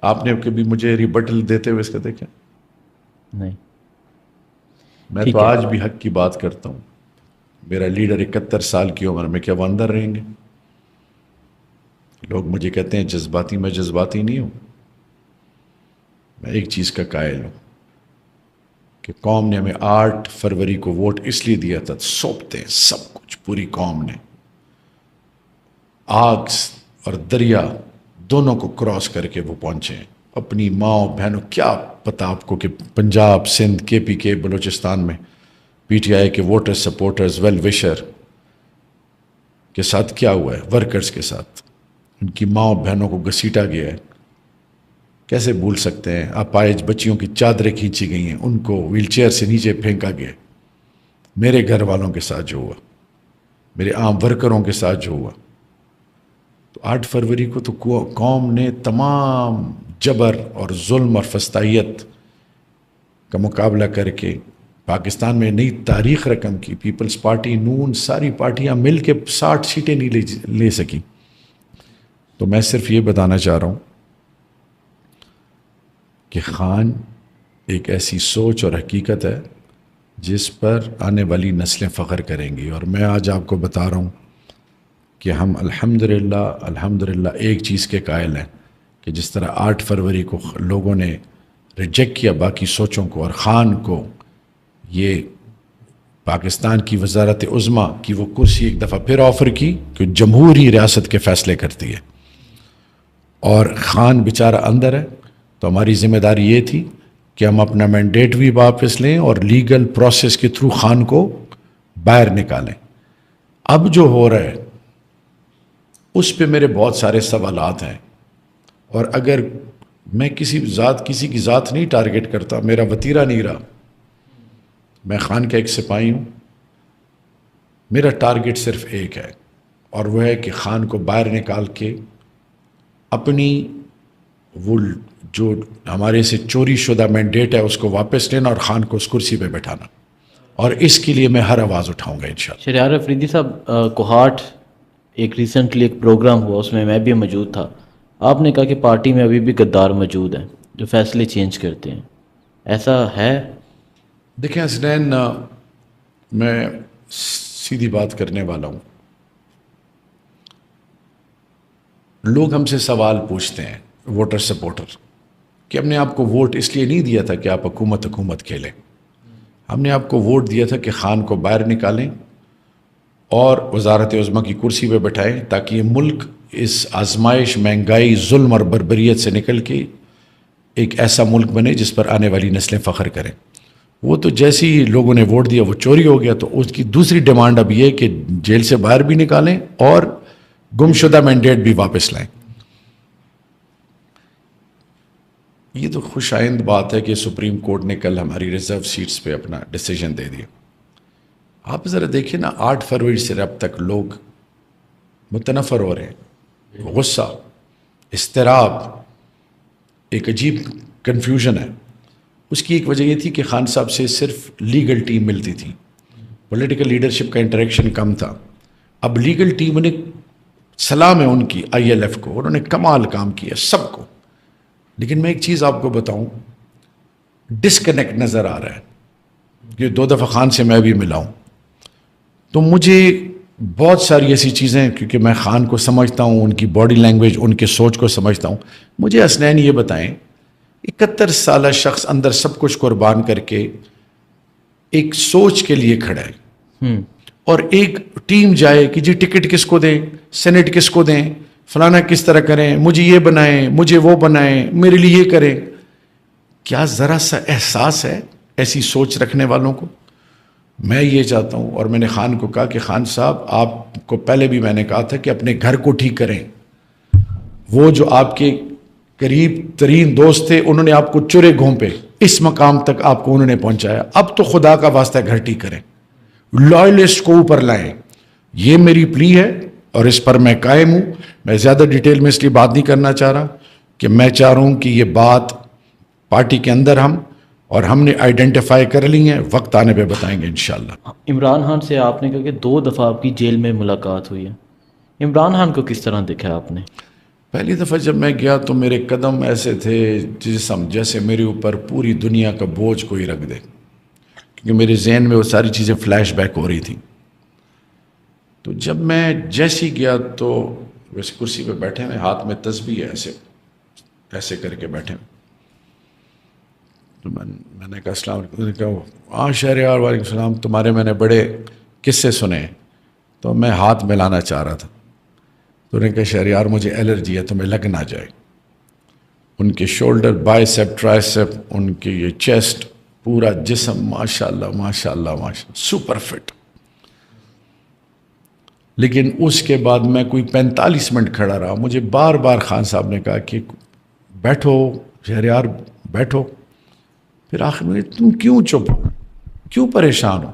آپ نے کبھی مجھے ریبٹل دیتے ہوئے اس کا دیکھا؟ نہیں. میں تو آج بھی حق کی بات کرتا ہوں. میرا لیڈر 71 سال کی عمر میں, کیا وہ اندر رہیں گے؟ لوگ مجھے کہتے ہیں جذباتی, میں جذباتی نہیں ہوں. میں ایک چیز کا قائل ہوں کہ قوم نے ہمیں 8 فروری کو ووٹ اس لیے دیا تھا, سونپتے ہیں سب کچھ, پوری قوم نے آگ اور دریا دونوں کو کراس کر کے وہ پہنچے ہیں. اپنی ماں بہنوں, کیا پتہ آپ کو کہ پنجاب, سندھ, KPK, بلوچستان میں PTI کے ووٹر سپورٹرز, ویل وشر کے ساتھ کیا ہوا ہے, ورکرز کے ساتھ ان کی ماں بہنوں کو گھسیٹا گیا ہے. کیسے بھول سکتے ہیں؟ اپاہج بچیوں کی چادریں کھینچی گئی ہیں, ان کو ویل چیئر سے نیچے پھینکا گیا. میرے گھر والوں کے ساتھ جو ہوا, میرے عام ورکروں کے ساتھ جو ہوا, تو 8 فروری کو تو قوم نے تمام جبر اور ظلم اور فسطائیت کا مقابلہ کر کے پاکستان میں نئی تاریخ رقم کی. پیپلز پارٹی, نون, ساری پارٹیاں مل کے 60 سیٹیں نہیں لے سکیں. تو میں صرف یہ بتانا چاہ رہا ہوں کہ خان ایک ایسی سوچ اور حقیقت ہے جس پر آنے والی نسلیں فخر کریں گی. اور میں آج آپ کو بتا رہا ہوں کہ ہم الحمدللہ ایک چیز کے قائل ہیں کہ جس طرح 8 فروری کو لوگوں نے ریجیکٹ کیا باقی سوچوں کو, اور خان کو یہ پاکستان کی وزارت عظمیٰ کی وہ کرسی ایک دفعہ پھر آفر کی کہ جمہوری ریاست کے فیصلے کرتی ہے، اور خان بیچارہ اندر ہے، تو ہماری ذمہ داری یہ تھی کہ ہم اپنا مینڈیٹ بھی واپس لیں اور لیگل پروسیس کے تھرو خان کو باہر نکالیں۔ اب جو ہو رہا ہے اس پہ میرے بہت سارے سوالات ہیں، اور اگر میں کسی کی ذات نہیں ٹارگٹ کرتا، میرا وتیرہ نہیں رہا، میں خان کا ایک سپاہی ہوں، میرا ٹارگٹ صرف ایک ہے، اور وہ ہے کہ خان کو باہر نکال کے اپنی وہ جو ہمارے سے چوری شدہ مینڈیٹ ہے اس کو واپس لینا اور خان کو اس کرسی پہ بیٹھانا، اور اس کے لیے میں ہر آواز اٹھاؤں گا انشاءاللہ۔ شہریار افریدی صاحب، کوہاٹ ایک ریسنٹلی ایک پروگرام ہوا، اس میں میں بھی موجود تھا، آپ نے کہا کہ پارٹی میں ابھی بھی غدار موجود ہیں جو فیصلے چینج کرتے ہیں، ایسا ہے؟ دیکھیں حسنین، میں سیدھی بات کرنے والا ہوں، لوگ ہم سے سوال پوچھتے ہیں ووٹر سپورٹر کہ ہم نے آپ کو ووٹ اس لیے نہیں دیا تھا کہ آپ حکومت کھیلیں، ہم نے آپ کو ووٹ دیا تھا کہ خان کو باہر نکالیں اور وزارت عظمیٰ کی کرسی پہ بٹھائیں، تاکہ یہ ملک اس آزمائش، مہنگائی، ظلم اور بربریت سے نکل کے ایک ایسا ملک بنے جس پر آنے والی نسلیں فخر کریں۔ وہ تو جیسے ہی لوگوں نے ووٹ دیا وہ چوری ہو گیا، تو اس کی دوسری ڈیمانڈ اب یہ کہ جیل سے باہر بھی نکالیں اور گمشدہ مینڈیٹ بھی واپس لائیں۔ یہ تو خوش آئند بات ہے کہ سپریم کورٹ نے کل ہماری ریزرو سیٹس پہ اپنا ڈیسیجن دے دیا۔ آپ ذرا دیکھیں نا، 8 فروری سے اب تک لوگ متنفر ہو رہے ہیں، غصہ، اضطراب، ایک عجیب کنفیوژن ہے۔ اس کی ایک وجہ یہ تھی کہ خان صاحب سے صرف لیگل ٹیم ملتی تھی، پولیٹیکل لیڈرشپ کا انٹریکشن کم تھا۔ اب لیگل ٹیم نے، سلام ہے ان کی ILF کو، انہوں نے کمال کام کیا سب کو، لیکن میں ایک چیز آپ کو بتاؤں، ڈسکنیکٹ نظر آ رہا ہے۔ یہ 2 دفعہ خان سے میں بھی ملا ہوں، تو مجھے بہت ساری ایسی چیزیں، کیونکہ میں خان کو سمجھتا ہوں، ان کی باڈی لینگویج، ان کے سوچ کو سمجھتا ہوں، مجھے حسنین یہ بتائیں، 71 سالہ شخص اندر سب کچھ قربان کر کے ایک سوچ کے لیے کھڑا ہے، اور ایک ٹیم جائے کہ جی ٹکٹ کس کو دیں، سینٹ کس کو دیں، فلانا کس طرح کریں، مجھے یہ بنائیں، مجھے وہ بنائیں، میرے لیے یہ کریں۔ کیا ذرا سا احساس ہے ایسی سوچ رکھنے والوں کو؟ میں یہ چاہتا ہوں، اور میں نے خان کو کہا کہ خان صاحب، آپ کو پہلے بھی میں نے کہا تھا کہ اپنے گھر کو ٹھیک کریں۔ وہ جو آپ کے قریب ترین دوست تھے، انہوں نے آپ کو چرے گھونپے، اس مقام تک آپ کو انہوں نے پہنچایا، اب تو خدا کا واسطہ گھر ٹھیک کریں، لائلسٹ کو اوپر لائیں۔ یہ میری پلی ہے اور اس پر میں قائم ہوں۔ میں زیادہ ڈیٹیل میں اس لیے بات نہیں کرنا چاہ رہا کہ میں چاہ رہا ہوں کہ یہ بات پارٹی کے اندر ہم نے آئیڈینٹیفائی کر لی ہیں، وقت آنے پہ بتائیں گے انشاءاللہ۔ عمران خان سے آپ نے کہا کہ 2 دفعہ آپ کی جیل میں ملاقات ہوئی ہے، عمران خان کو کس طرح دیکھا آپ نے؟ پہلی دفعہ جب میں گیا تو میرے قدم ایسے تھے جیسے میرے اوپر پوری دنیا کا بوجھ کوئی رکھ دے، کیونکہ میرے ذہن میں وہ ساری چیزیں فلیش بیک ہو رہی تھیں۔ تو جب میں جیسے ہی گیا تو ویسے کرسی پہ بیٹھے ہوئے، ہاتھ میں تسبیح ہے، ایسے کر کے بیٹھے ہوئے، تو میں نے کہا السلام علیکم۔ نے کہا ہاں شہریار، وعلیکم السلام، تمہارے میں نے بڑے قصے سنے، تو میں ہاتھ ملانا چاہ رہا تھا، تو انہوں نے کہا شہریار مجھے الرجی ہے، تمہیں لگ نہ جائے۔ ان کے شولڈر، بائیسیپ، ٹرائیسیپ، ان کے یہ چیسٹ، پورا جسم ماشاءاللہ ماشاءاللہ ماشاءاللہ سپر فٹ۔ لیکن اس کے بعد میں کوئی 45 منٹ کھڑا رہا، مجھے بار بار خان صاحب نے کہا کہ بیٹھو شہریار بیٹھو۔ پھر آخر میں تم کیوں چپ ہو، کیوں پریشان ہو؟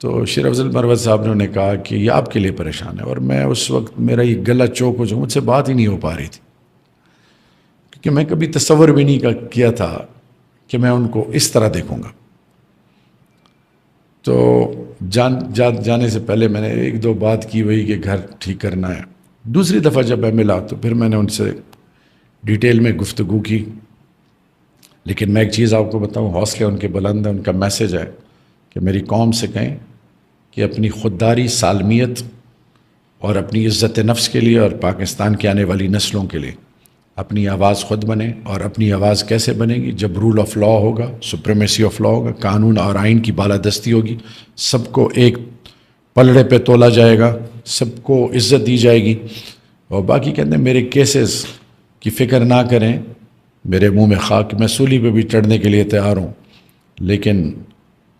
تو شیر افضل مروت صاحب نے کہا کہ یہ آپ کے لیے پریشان ہے، اور میں اس وقت میرا یہ گلا چوک ہو، مجھ سے بات ہی نہیں ہو پا رہی تھی، کیونکہ میں کبھی تصور بھی نہیں کیا تھا کہ میں ان کو اس طرح دیکھوں گا۔ تو جانے سے پہلے میں نے 1-2 بات کی، وہی کہ گھر ٹھیک کرنا ہے۔ دوسری دفعہ جب میں ملا تو پھر میں نے ان سے ڈیٹیل میں گفتگو کی، لیکن میں ایک چیز آپ کو بتاؤں، حوصلے ان کے بلند ہیں، ان کا میسج ہے کہ میری قوم سے کہیں کہ اپنی خودداری، سالمیت اور اپنی عزت نفس کے لیے اور پاکستان کے آنے والی نسلوں کے لیے اپنی آواز خود بنے. اور اپنی آواز کیسے بنے گی؟ جب رول آف لا ہوگا، سپریمیسی آف لا ہوگا، قانون اور آئین کی بالادستی ہوگی، سب کو ایک پلڑے پہ تولا جائے گا، سب کو عزت دی جائے گی. اور باقی کہتے ہیں میرے کیسز کی فکر نہ کریں، میرے منہ میں خاک، میں سولی پہ بھی چڑھنے کے لیے تیار ہوں، لیکن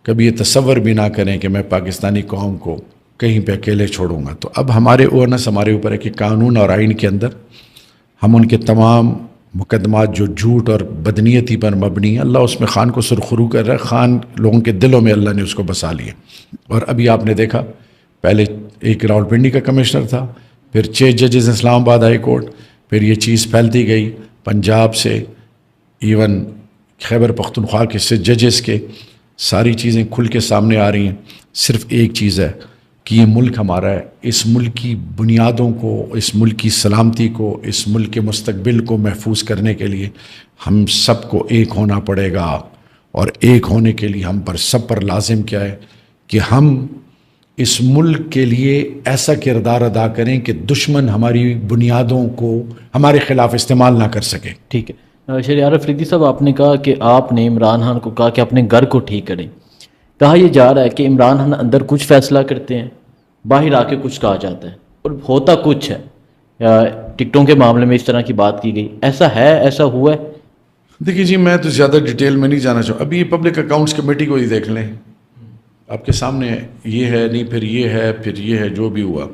کبھی یہ تصور بھی نہ کریں کہ میں پاکستانی قوم کو کہیں پہ اکیلے چھوڑوں گا. تو اب ہمارے اونس ہمارے اوپر ہے کہ قانون اور آئین کے اندر ہم ان کے تمام مقدمات جو جھوٹ اور بدنیتی پر مبنی ہیں، اللہ اس میں خان کو سرخرو کر رہا ہے. خان لوگوں کے دلوں میں اللہ نے اس کو بسا لیا. اور ابھی آپ نے دیکھا پہلے ایک راولپنڈی کا کمشنر تھا، پھر 6 ججز اسلام آباد ہائی کورٹ، پھر یہ چیز پھیلتی گئی پنجاب سے، ایون خیبر پختونخوا کے سے ججز کے، ساری چیزیں کھل کے سامنے آ رہی ہیں. صرف ایک چیز ہے کہ یہ ملک ہمارا ہے، اس ملک کی بنیادوں کو، اس ملک کی سلامتی کو، اس ملک کے مستقبل کو محفوظ کرنے کے لیے ہم سب کو ایک ہونا پڑے گا. اور ایک ہونے کے لیے ہم پر سب پر لازم کیا ہے کہ ہم اس ملک کے لیے ایسا کردار ادا کریں کہ دشمن ہماری بنیادوں کو ہمارے خلاف استعمال نہ کر سکے. ٹھیک ہے. شہریار افریدی صاحب، آپ نے کہا کہ آپ نے عمران خان کو کہا کہ اپنے گھر کو ٹھیک کریں. کہا یہ جا رہا ہے کہ عمران خان اندر کچھ فیصلہ کرتے ہیں، باہر آ کے کچھ کہا جاتا ہے اور ہوتا کچھ ہے. ٹکٹوں کے معاملے میں اس طرح کی بات کی گئی، ایسا ہے؟ ایسا ہوا ہے؟ دیکھیے جی، میں تو زیادہ ڈیٹیل میں نہیں جانا چاہوں. ابھی یہ پبلک اکاؤنٹس کمیٹی کو ہی دیکھ لیں، آپ کے سامنے یہ ہے، نہیں پھر یہ ہے، پھر یہ ہے، جو بھی ہوا.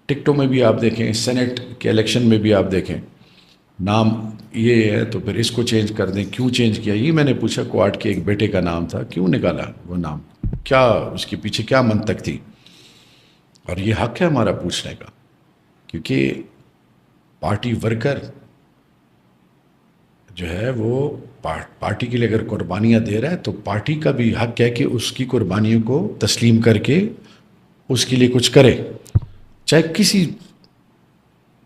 ٹکٹوں میں بھی آپ دیکھیں، سینٹ کے الیکشن میں بھی آپ دیکھیں، نام یہ ہے تو پھر اس کو چینج کر دیں. کیوں چینج کیا؟ یہ میں نے پوچھا. کوارٹ کے ایک بیٹے کا نام تھا، کیوں نکالا وہ نام؟ کیا اس کے پیچھے کیا منطق تھی؟ اور یہ حق ہے ہمارا پوچھنے کا، کیونکہ پارٹی ورکر جو ہے وہ پارٹی کے لیے اگر قربانیاں دے رہا ہے تو پارٹی کا بھی حق ہے کہ اس کی قربانیوں کو تسلیم کر کے اس کے لیے کچھ کرے. چاہے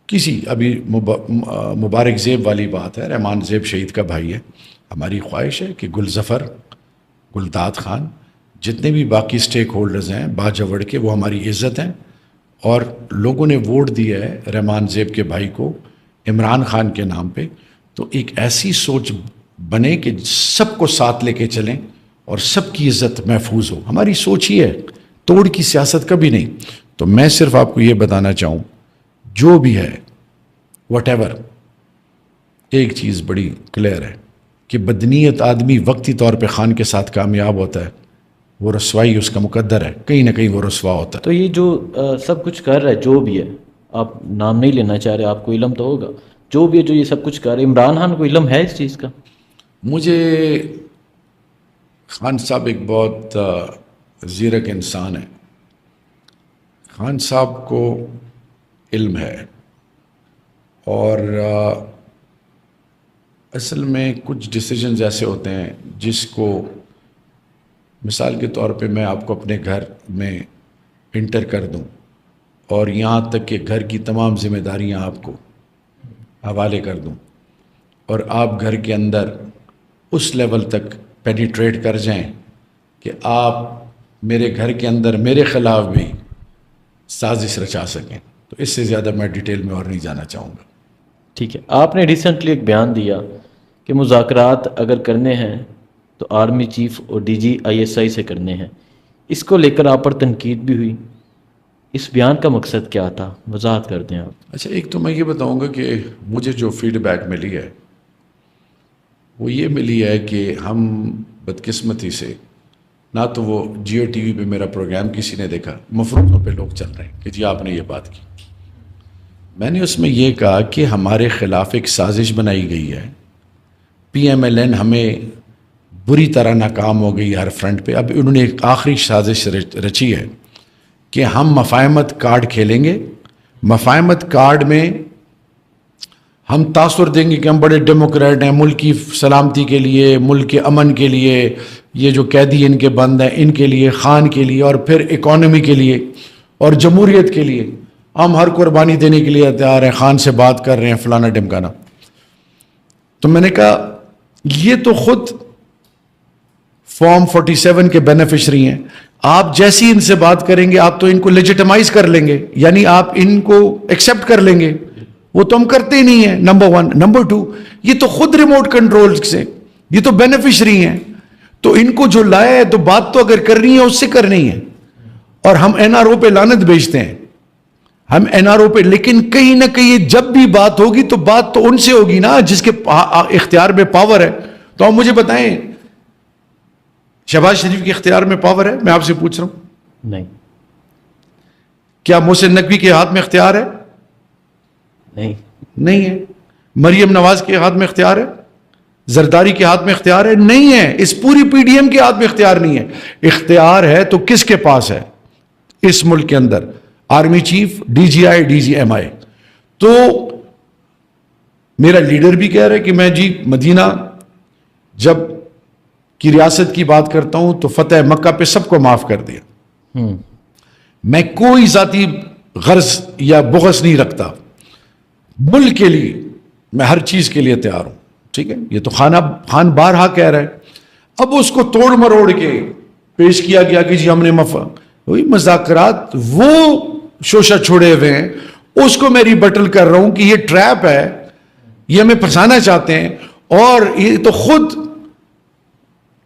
کسی ابھی مبارک زیب والی بات ہے، رحمان زیب شہید کا بھائی ہے. ہماری خواہش ہے کہ گلظفر، گلداد خان، جتنے بھی باقی سٹیک ہولڈرز ہیں باجوڑ کے، وہ ہماری عزت ہیں. اور لوگوں نے ووٹ دیا ہے رحمان زیب کے بھائی کو عمران خان کے نام پہ. تو ایک ایسی سوچ بنے کہ سب کو ساتھ لے کے چلیں اور سب کی عزت محفوظ ہو. ہماری سوچ ہی ہے، توڑ کی سیاست کبھی نہیں. تو میں صرف آپ کو یہ بتانا چاہوں، جو بھی ہے واٹ ایور، ایک چیز بڑی کلیئر ہے کہ بدنیت آدمی وقتی طور پہ خان کے ساتھ کامیاب ہوتا ہے، وہ رسوائی اس کا مقدر ہے، کہیں نہ کہیں وہ رسوا ہوتا ہے. تو یہ جو سب کچھ کر رہا ہے، جو بھی ہے، آپ نام نہیں لینا چاہ رہے، آپ کو علم تو ہوگا، جو بھی ہے جو یہ سب کچھ کر رہے، عمران خان کو علم ہے اس چیز کا؟ مجھے خان صاحب ایک بہت زیرک انسان ہے. خان صاحب کو علم ہے، اور اصل میں کچھ ڈیسیجنز ایسے ہوتے ہیں جس کو، مثال کے طور پہ میں آپ کو اپنے گھر میں انٹر کر دوں اور یہاں تک کہ گھر کی تمام ذمہ داریاں آپ کو حوالے کر دوں، اور آپ گھر کے اندر اس لیول تک پینیٹریٹ کر جائیں کہ آپ میرے گھر کے اندر میرے خلاف بھی سازش رچا سکیں، تو اس سے زیادہ میں ڈیٹیل میں اور نہیں جانا چاہوں گا. ٹھیک ہے. آپ نے ریسنٹلی ایک بیان دیا کہ مذاکرات اگر کرنے ہیں تو آرمی چیف اور ڈی جی ISI سے کرنے ہیں. اس کو لے کر آپ پر تنقید بھی ہوئی، اس بیان کا مقصد کیا تھا؟ وضاحت کر دیں آپ. اچھا، ایک تو میں یہ بتاؤں گا کہ مجھے جو فیڈ بیک ملی ہے وہ یہ ملی ہے کہ ہم بدقسمتی سے نہ تو وہ جیو ٹی وی پہ میرا پروگرام کسی نے دیکھا، مفروضوں پہ لوگ چل رہے ہیں کہ جی آپ نے یہ بات کی. میں نے اس میں یہ کہا کہ ہمارے خلاف ایک سازش بنائی گئی ہے، PMLN ہمیں بری طرح ناکام ہو گئی ہر فرنٹ پہ. اب انہوں نے ایک آخری سازش رچی ہے کہ ہم مفاہمت کارڈ کھیلیں گے. مفاہمت کارڈ میں ہم تاثر دیں گے کہ ہم بڑے ڈیموکریٹ ہیں، ملک کی سلامتی کے لیے، ملک کے امن کے لیے، یہ جو قیدی ان کے بند ہیں ان کے لیے، خان کے لیے، اور پھر اکانومی کے لیے اور جمہوریت کے لیے ہم ہر قربانی دینے کے لیے تیار ہیں، خان سے بات کر رہے ہیں، فلانا ڈمکانا. تو میں نے کہا یہ تو خود فارم 47 کے بینیفیشری ہیں، آپ جیسی ان سے بات کریں گے آپ تو ان کو لیجیٹمائز کر لیں گے، یعنی آپ ان کو ایکسیپٹ کر لیں گے. وہ تو ہم کرتے ہی نہیں ہیں، نمبر 1. نمبر 2، یہ تو خود ریموٹ کنٹرول سے، یہ تو بینیفیشری ہیں، تو ان کو جو لایا ہے تو بات تو اگر کرنی ہے اس سے کرنی ہے. اور ہم این آر او پہ لعنت بیچتے ہیں، ہم این آر او پہ، لیکن کہیں نہ کہیں جب بھی بات ہوگی تو بات تو ان سے ہوگی نا جس کے اختیار میں پاور ہے. تو آپ مجھے بتائیں شہباز شریف کے اختیار میں پاور ہے؟ میں آپ سے پوچھ رہا ہوں. نہیں. کیا محسن نقوی کے ہاتھ میں اختیار ہے؟ نہیں ہے. مریم نواز کے ہاتھ میں اختیار ہے؟ زرداری کے ہاتھ میں اختیار ہے؟ نہیں ہے. اس پوری پی ڈی ایم کے ہاتھ میں اختیار نہیں ہے. اختیار ہے تو کس کے پاس ہے اس ملک کے اندر؟ آرمی چیف، ڈی جی آئی، ڈی جی ایم آئی. تو میرا لیڈر بھی کہہ رہا ہے کہ میں جی مدینہ جب کی ریاست کی بات کرتا ہوں تو فتح مکہ پہ سب کو معاف کر دیا. میں کوئی ذاتی غرض یا بغض نہیں رکھتا، ملک کے لیے میں ہر چیز کے لیے تیار ہوں. ٹھیک ہے، یہ تو خان بارہا کہہ رہا ہے. اب اس کو توڑ مروڑ کے پیش کیا گیا کہ جی ہم نے وہی مذاکرات، وہ شوشہ چھوڑے ہوئے ہیں، اس کو میں ریبٹل کر رہا ہوں کہ یہ ٹریپ ہے، یہ ہمیں پھنسانا چاہتے ہیں، اور یہ تو خود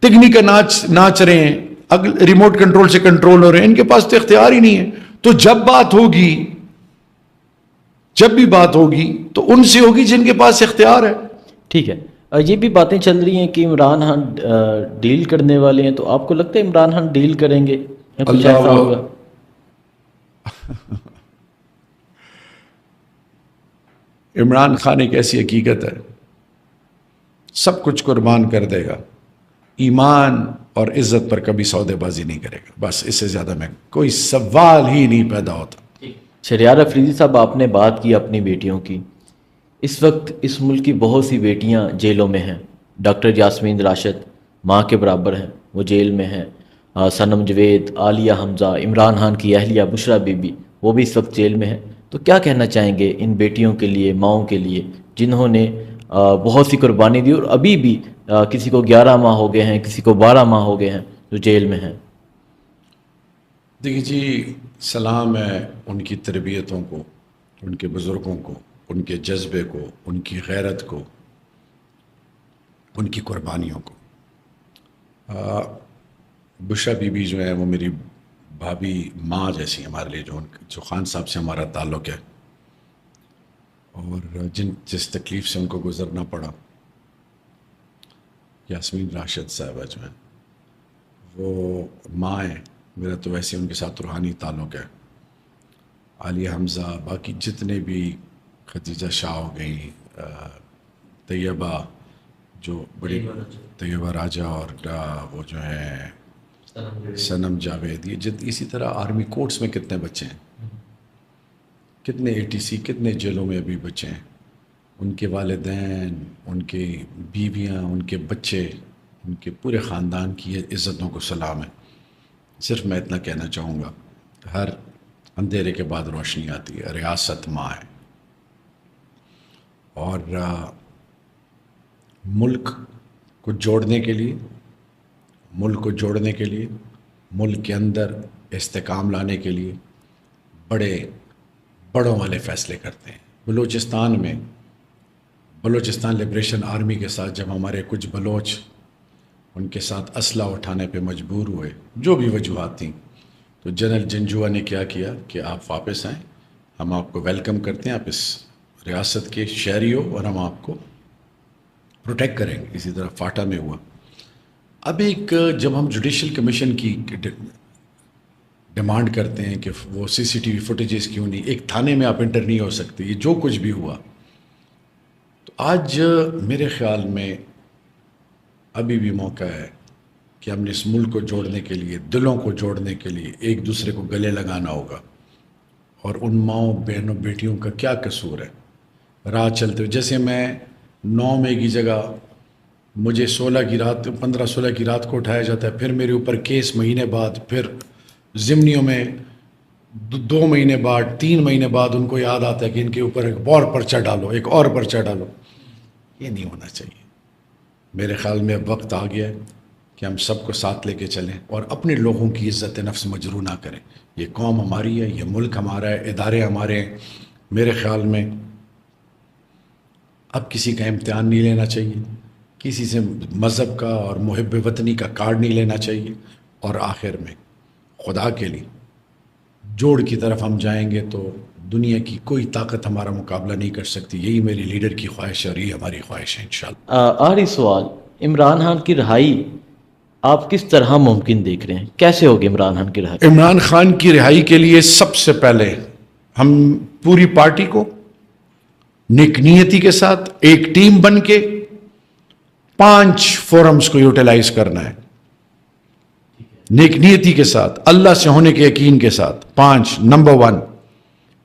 تگنی کا ناچ رہے ہیں، ریموٹ کنٹرول سے کنٹرول ہو رہے ہیں، ان کے پاس تو اختیار ہی نہیں ہے. تو جب بات ہوگی، جب بھی بات ہوگی تو ان سے ہوگی جن کے پاس اختیار ہے. ٹھیک ہے. یہ بھی باتیں چل رہی ہیں کہ عمران خان ڈیل کرنے والے ہیں، تو آپ کو لگتا ہے عمران خان ڈیل کریں گے یا کچھ ایسا ہوگا؟ عمران خان ایک ایسی حقیقت ہے، سب کچھ قربان کر دے گا، ایمان اور عزت پر کبھی سودے بازی نہیں کرے گا. بس اس سے زیادہ میں کوئی سوال ہی نہیں پیدا ہوتا. شہریار افریدی صاحب، آپ نے بات کی اپنی بیٹیوں کی. اس وقت اس ملک کی بہت سی بیٹیاں جیلوں میں ہیں. ڈاکٹر یاسمین راشد ماں کے برابر ہیں، وہ جیل میں ہیں. صنم جوید، عالیہ حمزہ، عمران خان کی اہلیہ بشرا بی بی، وہ بھی اس وقت جیل میں ہیں. تو کیا کہنا چاہیں گے ان بیٹیوں کے لیے، ماؤں کے لیے، جنہوں نے بہت سی قربانی دی اور ابھی بھی کسی کو 11 ماہ ہو گئے ہیں، کسی کو 12 ماہ ہو گئے ہیں جو جیل میں ہیں؟ دیکھیے جی، سلام ہے ان کی تربیتوں کو، ان کے بزرگوں کو، ان کے جذبے کو، ان کی غیرت کو، ان کی قربانیوں کو. بشرا بی بی جو ہے وہ میری بھابھی ماں جیسی ہمارے لیے، جو خان صاحب سے ہمارا تعلق ہے، اور جس تکلیف سے ان کو گزرنا پڑا. یاسمین راشد صاحبہ جو ہیں وہ ماں ہیں، میرا تو ویسے ان کے ساتھ روحانی تعلق ہے. عالیہ حمزہ، باقی جتنے بھی، خدیجہ شاہ ہو گئی، طیبہ جو بڑی، طیبہ راجہ، اور وہ جو ہے صنم جاوید، یہ اسی طرح آرمی کورٹس میں کتنے بچے ہیں، کتنے اے ٹی سی، کتنے جیلوں میں ابھی بچے ہیں. ان کے والدین، ان کی بیویاں، ان کے بچے، ان کے پورے خاندان کی عزتوں کو سلام ہے. صرف میں اتنا کہنا چاہوں گا، ہر اندھیرے کے بعد روشنی آتی ہے. ریاست ماں ہے، اور ملک کو جوڑنے کے لیے، ملک کو جوڑنے کے لیے، ملک کے اندر استحکام لانے کے لیے بڑوں والے فیصلے کرتے ہیں. بلوچستان لبریشن آرمی کے ساتھ جب ہمارے کچھ بلوچ ان کے ساتھ اسلحہ اٹھانے پہ مجبور ہوئے، جو بھی وجوہات تھیں، تو جنرل جنجوعہ نے کیا کہ آپ واپس آئیں، ہم آپ کو ویلکم کرتے ہیں، آپ اس ریاست کے شہری ہو اور ہم آپ کو پروٹیکٹ کریں گے. اسی طرح فاٹا میں ہوا. اب جب ہم جوڈیشل کمیشن کی ڈیمانڈ کرتے ہیں کہ وہ سی سی ٹی وی فوٹیجز کیوں نہیں، ایک تھانے میں آپ انٹر نہیں ہو سکتے، یہ جو کچھ بھی ہوا، تو آج میرے خیال میں ابھی بھی موقع ہے کہ ہم نے اس ملک کو جوڑنے کے لیے، دلوں کو جوڑنے کے لیے ایک دوسرے کو گلے لگانا ہوگا. اور ان ماؤں، بہنوں، بیٹیوں کا کیا قصور ہے راہ چلتے ہوئے؟ جیسے میں 9 مئی کی جگہ مجھے 15-16 کی رات کو اٹھایا جاتا ہے، پھر میرے اوپر کیس مہینے بعد، پھر ضمنیوں میں 2 مہینے بعد، 3 مہینے بعد ان کو یاد آتا ہے کہ ان کے اوپر ایک اور پرچہ ڈالو، ایک اور پرچہ ڈالو. یہ نہیں ہونا چاہیے. میرے خیال میں اب وقت آ گیا ہے کہ ہم سب کو ساتھ لے کے چلیں اور اپنے لوگوں کی عزت نفس مجروح نہ کریں. یہ قوم ہماری ہے، یہ ملک ہمارا ہے، ادارے ہمارے ہیں. میرے خیال میں اب کسی کا امتحان نہیں لینا چاہیے، کسی سے مذہب کا اور محب وطنی کا کارڈ نہیں لینا چاہیے، اور آخر میں خدا کے لیے جوڑ کی طرف ہم جائیں گے تو دنیا کی کوئی طاقت ہمارا مقابلہ نہیں کر سکتی. یہی میری لیڈر کی خواہش ہے اور یہ ہماری خواہش ہے انشاءاللہ. آخری سوال، عمران خان کی رہائی آپ کس طرح ممکن دیکھ رہے ہیں؟ کیسے ہوگی عمران خان کی رہائی؟ عمران خان کی رہائی کے لیے سب سے پہلے ہم پوری پارٹی کو نیک نیتی کے ساتھ ایک ٹیم بن کے 5 فورمز کو یوٹیلائز کرنا ہے، نیک نیتی کے ساتھ، اللہ سے ہونے کے یقین کے ساتھ. 5، نمبر 1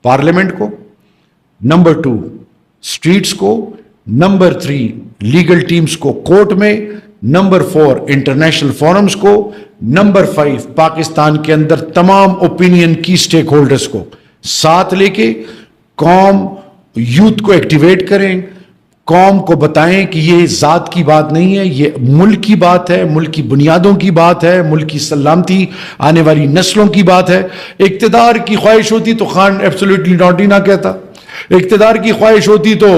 پارلیمنٹ کو، نمبر 2 اسٹریٹس کو، نمبر 3 لیگل ٹیمز کو کورٹ میں، نمبر 4 انٹرنیشنل فورمز کو، نمبر 5 پاکستان کے اندر تمام اوپینین کی سٹیک ہولڈرز کو ساتھ لے کے قوم یوتھ کو ایکٹیویٹ کریں، قوم کو بتائیں کہ یہ ذات کی بات نہیں ہے، یہ ملک کی بات ہے، ملک کی بنیادوں کی بات ہے، ملک کی سلامتی، آنے والی نسلوں کی بات ہے. اقتدار کی خواہش ہوتی تو خان ایبسولوٹلی ناٹ ہی نہ کہتا، اقتدار کی خواہش ہوتی تو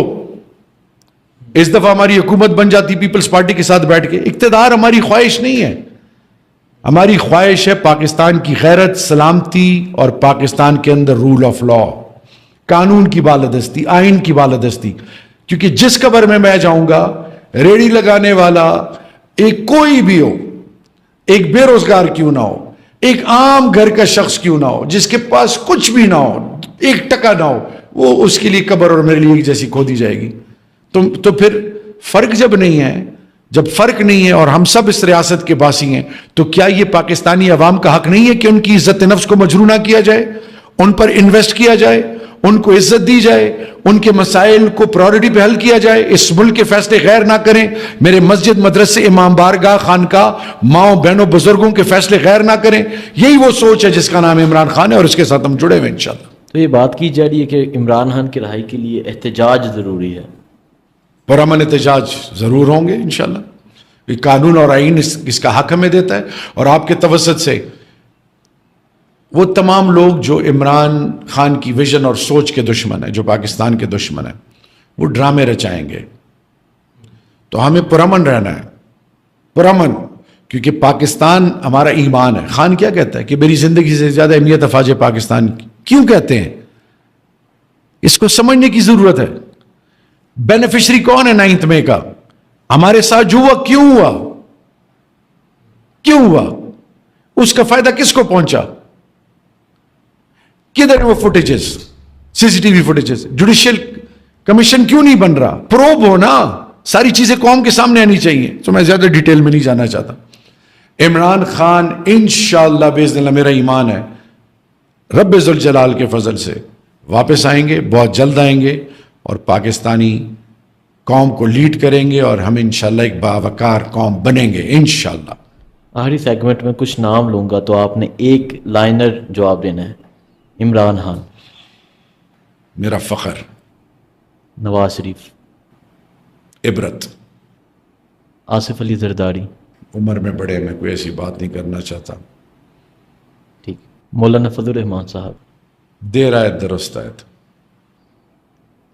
اس دفعہ ہماری حکومت بن جاتی پیپلز پارٹی کے ساتھ بیٹھ کے. اقتدار ہماری خواہش نہیں ہے، ہماری خواہش ہے پاکستان کی غیرت، سلامتی اور پاکستان کے اندر رول آف لا، قانون کی بالادستی، آئین کی بالادستی. کیونکہ جس قبر میں جاؤں گا، ریڑھی لگانے والا ایک کوئی بھی ہو، ایک بے روزگار کیوں نہ ہو، ایک عام گھر کا شخص کیوں نہ ہو، جس کے پاس کچھ بھی نہ ہو، 1 ٹکا نہ ہو، وہ اس کے لیے قبر اور میرے لیے ایک جیسی کھودی جائے گی. تو پھر فرق جب نہیں ہے، جب فرق نہیں ہے اور ہم سب اس ریاست کے باسی ہیں، تو کیا یہ پاکستانی عوام کا حق نہیں ہے کہ ان کی عزت نفس کو مجروح نہ کیا جائے، ان پر انویسٹ کیا جائے، ان کو عزت دی جائے، ان کے مسائل کو پرائورٹی پہ حل کیا جائے، اس ملک کے فیصلے غیر نہ کریں، میرے مسجد، مدرسے، امام بارگاہ، خانقاہ، ماؤں بہنوں، بزرگوں کے فیصلے غیر نہ کریں. یہی وہ سوچ ہے جس کا نام عمران خان ہے اور اس کے ساتھ ہم جڑے ہوئے انشاءاللہ. تو یہ بات کی جا رہی ہے کہ عمران خان کی رہائی کے لیے احتجاج ضروری ہے. پرامن احتجاج ضرور ہوں گے انشاءاللہ. یہ قانون اور آئین اس کا حق ہمیں دیتا ہے، اور آپ کے توسط سے وہ تمام لوگ جو عمران خان کی ویژن اور سوچ کے دشمن ہیں، جو پاکستان کے دشمن ہیں، وہ ڈرامے رچائیں گے. تو ہمیں پرامن رہنا ہے، پرامن، کیونکہ پاکستان ہمارا ایمان ہے. خان کیا کہتا ہے کہ میری زندگی سے زیادہ اہمیت افواج پاکستان کی. کیوں کہتے ہیں؟ اس کو سمجھنے کی ضرورت ہے. بینیفیشری کون ہے 9 مئی کا؟ ہمارے ساتھ جو ہوا کیوں ہوا؟ کیوں ہوا؟ اس کا فائدہ کس کو پہنچا؟ کدھر وہ footages, C C T V footages? Judicial commission کیوں نہیں بن رہا؟ پروب ہو نا، ساری چیزیں قوم کے سامنے آنی چاہیے. تو میں زیادہ ڈیٹیل میں نہیں جانا چاہتا. عمران خان انشاءاللہ باذن اللہ، میرا ایمان ہے، رب ذوالجلال کے فضل سے واپس آئیں گے، بہت جلد آئیں گے، اور پاکستانی قوم کو لیڈ کریں گے، اور ہم انشاءاللہ ایک باوقار قوم بنیں گے انشاءاللہ. آخری سیگمنٹ میں کچھ نام لوں گا تو آپ نے ایک لائنر جواب دینا ہے. عمران خان، میرا فخر، نواز شریف، عبرت. آصف علی زرداری. عمر میں بڑے، میں کوئی ایسی بات نہیں کرنا چاہتا. ٹھیک. مولانا فضل الرحمان صاحب. دیر آیت درست آیت.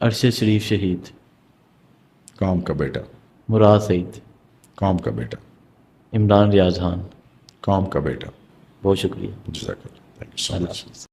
ارشد شریف شہید. قوم کا بیٹا. مراد سعید. قوم کا بیٹا. عمران ریاض خان. قوم کا بیٹا. بہت شکریہ. جزاک اللہ. Thank you so much.